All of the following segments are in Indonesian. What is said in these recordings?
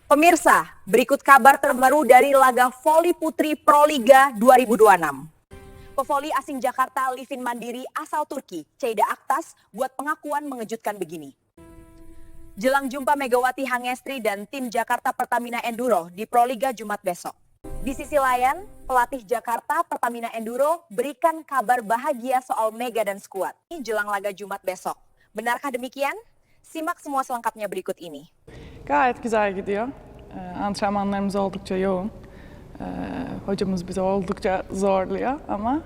Pemirsa, berikut kabar terbaru dari laga voli putri Proliga 2026. Pevoli asing Jakarta Livin Mandiri asal Turki, Ceyda Aktas, buat pengakuan mengejutkan begini. Jelang jumpa Megawati Hangestri dan tim Jakarta Pertamina Enduro di Proliga Jumat besok. Di sisi lain, pelatih Jakarta Pertamina Enduro berikan kabar bahagia soal Mega dan skuad jelang laga Jumat besok. Benarkah demikian? Simak semua selengkapnya berikut ini. Gayet güzel gidiyor. Antrenmanlarımız oldukça yoğun. Hocamız bizi oldukça zorluyor ama...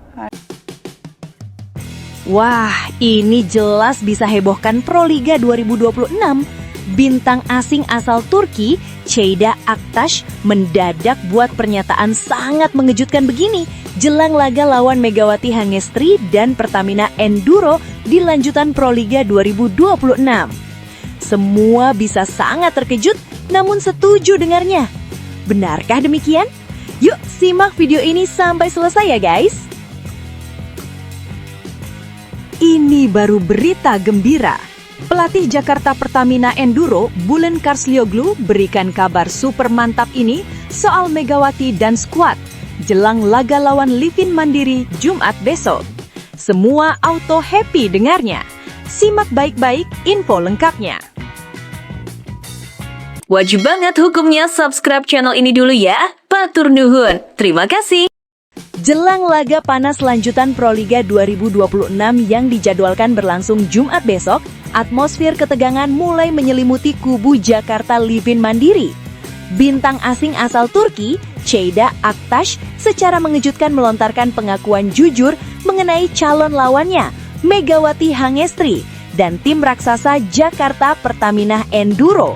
Wah, ini jelas bisa hebohkan Proliga 2026. Bintang asing asal Turki, Ceyda Aktas, mendadak buat pernyataan sangat mengejutkan begini jelang laga lawan Megawati Hangestri dan Pertamina Enduro di lanjutan Proliga 2026. Semua bisa sangat terkejut, namun setuju dengarnya. Benarkah demikian? Yuk simak video ini sampai selesai ya guys. Ini baru berita gembira. Pelatih Jakarta Pertamina Enduro, Bulen Karslioglu, berikan kabar super mantap ini soal Megawati dan skuad jelang laga lawan Livin Mandiri Jumat besok. Semua auto happy dengarnya. Simak baik-baik info lengkapnya. Wajib banget hukumnya subscribe channel ini dulu ya. Matur nuhun. Terima kasih. Jelang laga panas lanjutan Proliga 2026 yang dijadwalkan berlangsung Jumat besok, atmosfer ketegangan mulai menyelimuti kubu Jakarta Livin Mandiri. Bintang asing asal Turki, Ceyda Aktas, secara mengejutkan melontarkan pengakuan jujur mengenai calon lawannya, Megawati Hangestri, dan tim raksasa Jakarta Pertamina Enduro.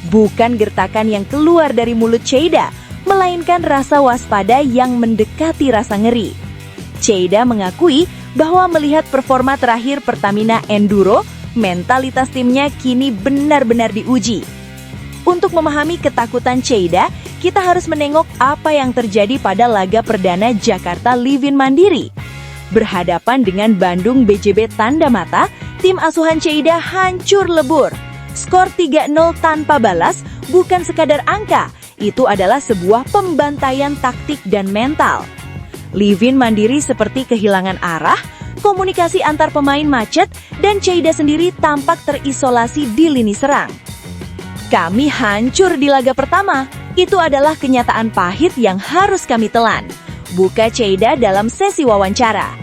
Bukan gertakan yang keluar dari mulut Ceyda, melainkan rasa waspada yang mendekati rasa ngeri. Ceyda mengakui bahwa melihat performa terakhir Pertamina Enduro, mentalitas timnya kini benar-benar diuji. Untuk memahami ketakutan Ceyda, kita harus menengok apa yang terjadi pada laga perdana Jakarta Livin Mandiri. Berhadapan dengan Bandung BJB Tanda Mata, tim asuhan Ceyda hancur lebur. Skor 3-0 tanpa balas bukan sekadar angka, itu adalah sebuah pembantaian taktik dan mental. Livin Mandiri seperti kehilangan arah, komunikasi antar pemain macet, dan Ceyda sendiri tampak terisolasi di lini serang. Kami hancur di laga pertama, itu adalah kenyataan pahit yang harus kami telan. Buka Ceyda dalam sesi wawancara.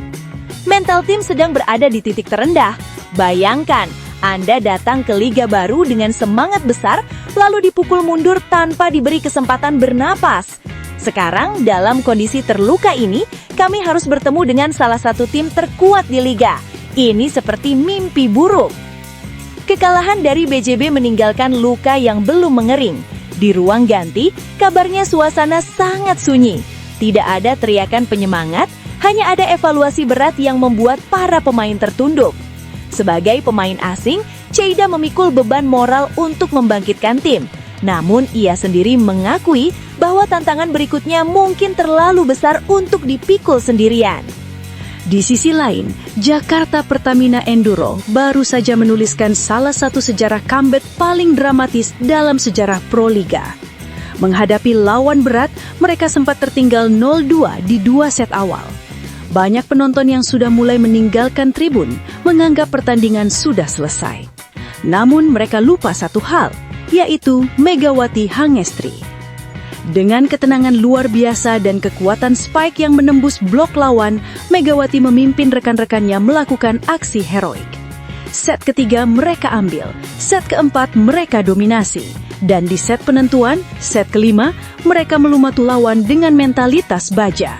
Mental tim sedang berada di titik terendah. Bayangkan, Anda datang ke liga baru dengan semangat besar, lalu dipukul mundur tanpa diberi kesempatan bernapas. Sekarang, dalam kondisi terluka ini, kami harus bertemu dengan salah satu tim terkuat di liga. Ini seperti mimpi buruk. Kekalahan dari BJB meninggalkan luka yang belum mengering. Di ruang ganti, kabarnya suasana sangat sunyi. Tidak ada teriakan penyemangat, hanya ada evaluasi berat yang membuat para pemain tertunduk. Sebagai pemain asing, Ceyda memikul beban moral untuk membangkitkan tim. Namun ia sendiri mengakui bahwa tantangan berikutnya mungkin terlalu besar untuk dipikul sendirian. Di sisi lain, Jakarta Pertamina Enduro baru saja menuliskan salah satu sejarah comeback paling dramatis dalam sejarah Proliga. Menghadapi lawan berat, mereka sempat tertinggal 0-2 di 2 set awal. Banyak penonton yang sudah mulai meninggalkan tribun menganggap pertandingan sudah selesai. Namun mereka lupa satu hal, yaitu Megawati Hangestri. Dengan ketenangan luar biasa dan kekuatan spike yang menembus blok lawan, Megawati memimpin rekan-rekannya melakukan aksi heroik. Set ketiga mereka ambil, set keempat mereka dominasi, dan di set penentuan, set kelima, mereka melumatu lawan dengan mentalitas baja.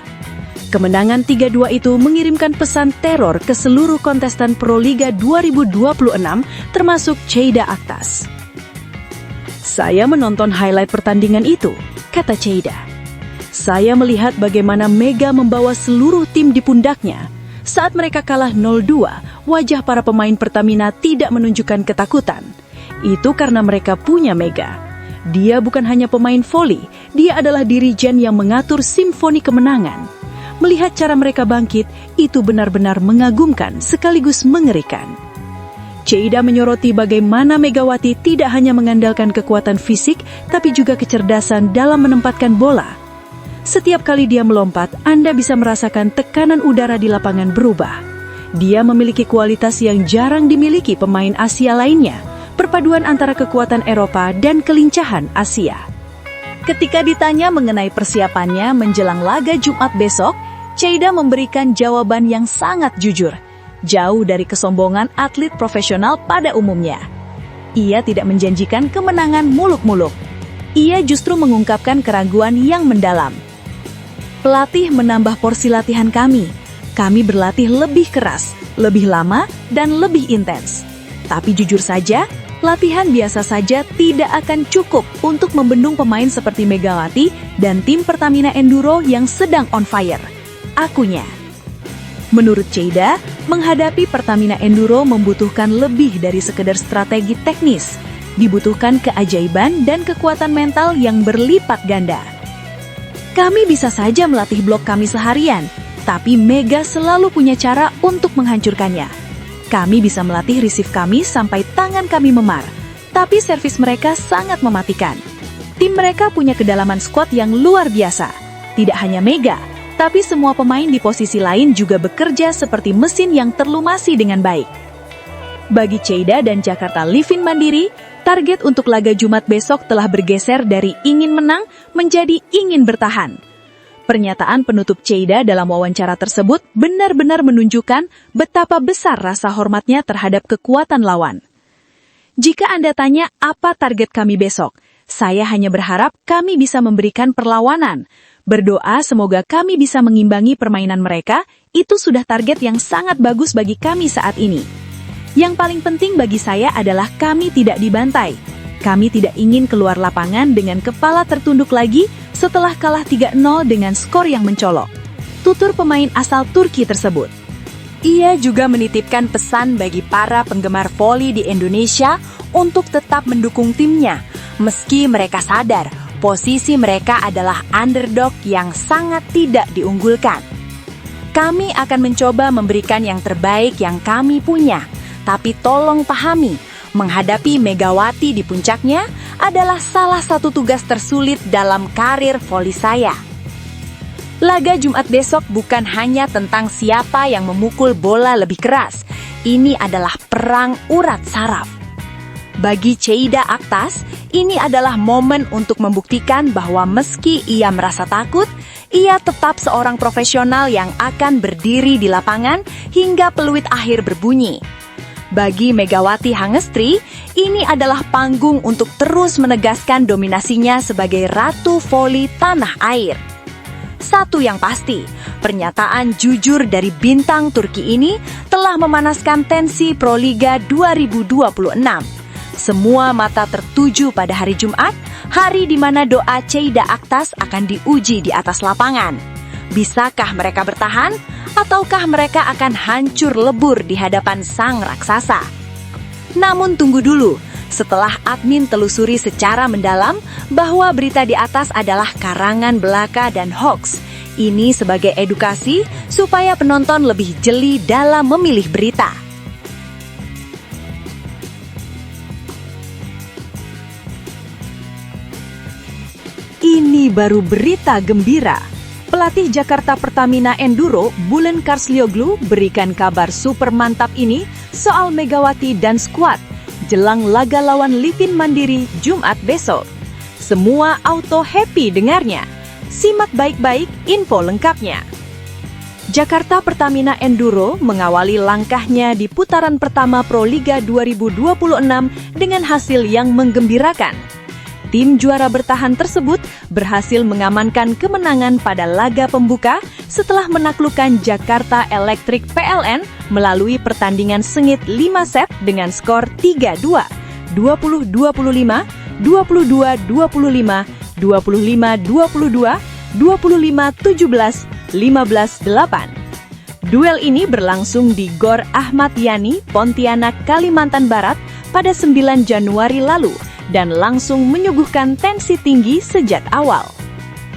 Kemenangan 3-2 itu mengirimkan pesan teror ke seluruh kontestan Proliga 2026 termasuk Ceyda Aktas. Saya menonton highlight pertandingan itu, kata Ceyda. Saya melihat bagaimana Mega membawa seluruh tim di pundaknya. Saat mereka kalah 0-2, wajah para pemain Pertamina tidak menunjukkan ketakutan. Itu karena mereka punya Mega. Dia bukan hanya pemain voli, dia adalah dirijen yang mengatur simfoni kemenangan. Melihat cara mereka bangkit, itu benar-benar mengagumkan sekaligus mengerikan. Cheida menyoroti bagaimana Megawati tidak hanya mengandalkan kekuatan fisik, tapi juga kecerdasan dalam menempatkan bola. Setiap kali dia melompat, Anda bisa merasakan tekanan udara di lapangan berubah. Dia memiliki kualitas yang jarang dimiliki pemain Asia lainnya, perpaduan antara kekuatan Eropa dan kelincahan Asia. Ketika ditanya mengenai persiapannya menjelang laga Jumat besok, Cheida memberikan jawaban yang sangat jujur, jauh dari kesombongan atlet profesional pada umumnya. Ia tidak menjanjikan kemenangan muluk-muluk. Ia justru mengungkapkan keraguan yang mendalam. Pelatih menambah porsi latihan kami. Kami berlatih lebih keras, lebih lama, dan lebih intens. Tapi jujur saja, latihan biasa saja tidak akan cukup untuk membendung pemain seperti Megawati dan tim Pertamina Enduro yang sedang on fire. Akunya. Menurut Cheida, menghadapi Pertamina Enduro membutuhkan lebih dari sekedar strategi teknis. Dibutuhkan keajaiban dan kekuatan mental yang berlipat ganda. Kami bisa saja melatih blok kami seharian, tapi Mega selalu punya cara untuk menghancurkannya. Kami bisa melatih receive kami sampai tangan kami memar, tapi servis mereka sangat mematikan. Tim mereka punya kedalaman squad yang luar biasa. Tidak hanya Mega, tapi semua pemain di posisi lain juga bekerja seperti mesin yang terlumasi dengan baik. Bagi Cheida dan Jakarta Livin Mandiri, target untuk laga Jumat besok telah bergeser dari ingin menang menjadi ingin bertahan. Pernyataan penutup Cheida dalam wawancara tersebut benar-benar menunjukkan betapa besar rasa hormatnya terhadap kekuatan lawan. Jika Anda tanya apa target kami besok, saya hanya berharap kami bisa memberikan perlawanan. Berdoa semoga kami bisa mengimbangi permainan mereka, itu sudah target yang sangat bagus bagi kami saat ini. Yang paling penting bagi saya adalah kami tidak dibantai. Kami tidak ingin keluar lapangan dengan kepala tertunduk lagi setelah kalah 3-0 dengan skor yang mencolok. Tutur pemain asal Turki tersebut. Ia juga menitipkan pesan bagi para penggemar voli di Indonesia untuk tetap mendukung timnya, meski mereka sadar posisi mereka adalah underdog yang sangat tidak diunggulkan. Kami akan mencoba memberikan yang terbaik yang kami punya, tapi tolong pahami, menghadapi Megawati di puncaknya adalah salah satu tugas tersulit dalam karir voli saya. Laga Jumat besok bukan hanya tentang siapa yang memukul bola lebih keras. Ini adalah perang urat saraf. Bagi Cheida Aktas, ini adalah momen untuk membuktikan bahwa meski ia merasa takut, ia tetap seorang profesional yang akan berdiri di lapangan hingga peluit akhir berbunyi. Bagi Megawati Hangestri, ini adalah panggung untuk terus menegaskan dominasinya sebagai ratu voli tanah air. Satu yang pasti, pernyataan jujur dari bintang Turki ini telah memanaskan tensi Proliga 2026. Semua mata tertuju pada hari Jumat, hari di mana doa Cheida Aktas akan diuji di atas lapangan. Bisakah mereka bertahan, ataukah mereka akan hancur lebur di hadapan sang raksasa? Namun tunggu dulu, setelah admin telusuri secara mendalam bahwa berita di atas adalah karangan belaka dan hoax. Ini sebagai edukasi supaya penonton lebih jeli dalam memilih berita. Ini baru berita gembira. Pelatih Jakarta Pertamina Enduro, Bulen Karslioglu, berikan kabar super mantap ini soal Megawati dan skuad jelang laga lawan Livin Mandiri Jumat besok. Semua auto happy dengarnya. Simak baik-baik info lengkapnya. Jakarta Pertamina Enduro mengawali langkahnya di putaran pertama Proliga 2026 dengan hasil yang menggembirakan. Tim juara bertahan tersebut berhasil mengamankan kemenangan pada laga pembuka setelah menaklukkan Jakarta Electric PLN melalui pertandingan sengit 5 set dengan skor 3-2, 20-25, 22-25, 25-22, 25-17, 15-8. Duel ini berlangsung di Gor Ahmad Yani, Pontianak, Kalimantan Barat pada 9 Januari lalu dan langsung menyuguhkan tensi tinggi sejak awal.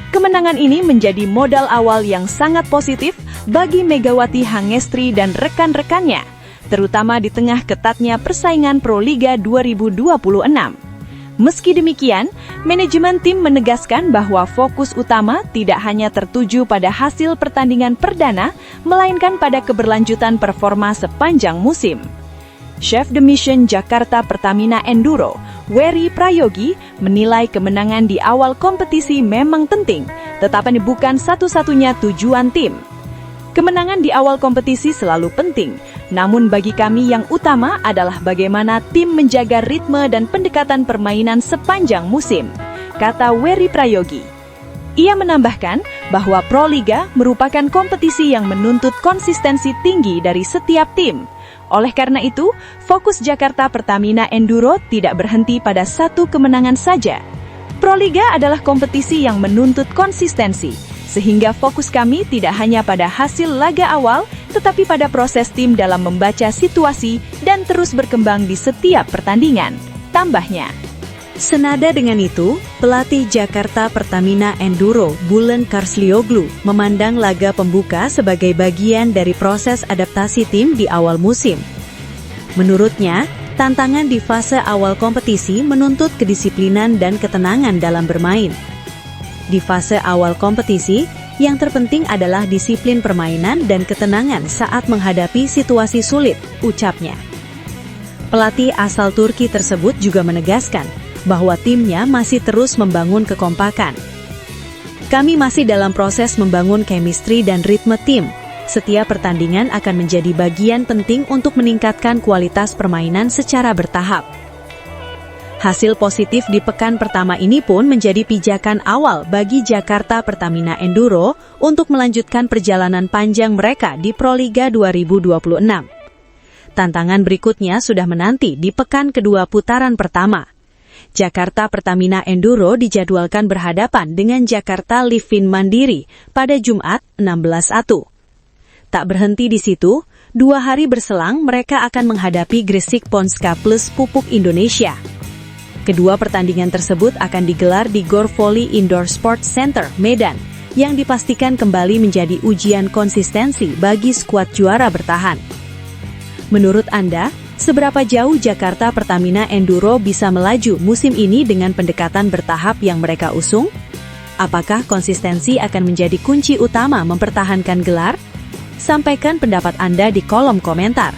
Kemenangan ini menjadi modal awal yang sangat positif bagi Megawati Hangestri dan rekan-rekannya. terutama di tengah ketatnya persaingan Proliga 2026. Meski demikian, manajemen tim menegaskan bahwa fokus utama tidak hanya tertuju pada hasil pertandingan perdana, melainkan pada keberlanjutan performa sepanjang musim. Chef de Mission Jakarta Pertamina Enduro, Wery Prayogi, menilai kemenangan di awal kompetisi memang penting, tetapi bukan satu-satunya tujuan tim. Kemenangan di awal kompetisi selalu penting, namun bagi kami yang utama adalah bagaimana tim menjaga ritme dan pendekatan permainan sepanjang musim, kata Wery Prayogi. Ia menambahkan bahwa Proliga merupakan kompetisi yang menuntut konsistensi tinggi dari setiap tim. Oleh karena itu, fokus Jakarta Pertamina Enduro tidak berhenti pada satu kemenangan saja. Proliga adalah kompetisi yang menuntut konsistensi, sehingga fokus kami tidak hanya pada hasil laga awal, tetapi pada proses tim dalam membaca situasi dan terus berkembang di setiap pertandingan, tambahnya. Senada dengan itu, pelatih Jakarta Pertamina Enduro, Bulen Karslioglu, memandang laga pembuka sebagai bagian dari proses adaptasi tim di awal musim. Menurutnya, tantangan di fase awal kompetisi menuntut kedisiplinan dan ketenangan dalam bermain. Di fase awal kompetisi, yang terpenting adalah disiplin permainan dan ketenangan saat menghadapi situasi sulit, ucapnya. Pelatih asal Turki tersebut juga menegaskan bahwa timnya masih terus membangun kekompakan. Kami masih dalam proses membangun chemistry dan ritme tim. Setiap pertandingan akan menjadi bagian penting untuk meningkatkan kualitas permainan secara bertahap. Hasil positif di pekan pertama ini pun menjadi pijakan awal bagi Jakarta Pertamina Enduro untuk melanjutkan perjalanan panjang mereka di Proliga 2026. Tantangan berikutnya sudah menanti di pekan kedua putaran pertama. Jakarta Pertamina Enduro dijadwalkan berhadapan dengan Jakarta Livin Mandiri pada Jumat 16/1. Tak berhenti di situ, 2 hari berselang mereka akan menghadapi Gresik Ponska Plus Pupuk Indonesia. Kedua pertandingan tersebut akan digelar di Gor Volley Indoor Sports Center, Medan, yang dipastikan kembali menjadi ujian konsistensi bagi skuad juara bertahan. Menurut Anda, seberapa jauh Jakarta Pertamina Enduro bisa melaju musim ini dengan pendekatan bertahap yang mereka usung? Apakah konsistensi akan menjadi kunci utama mempertahankan gelar? Sampaikan pendapat Anda di kolom komentar.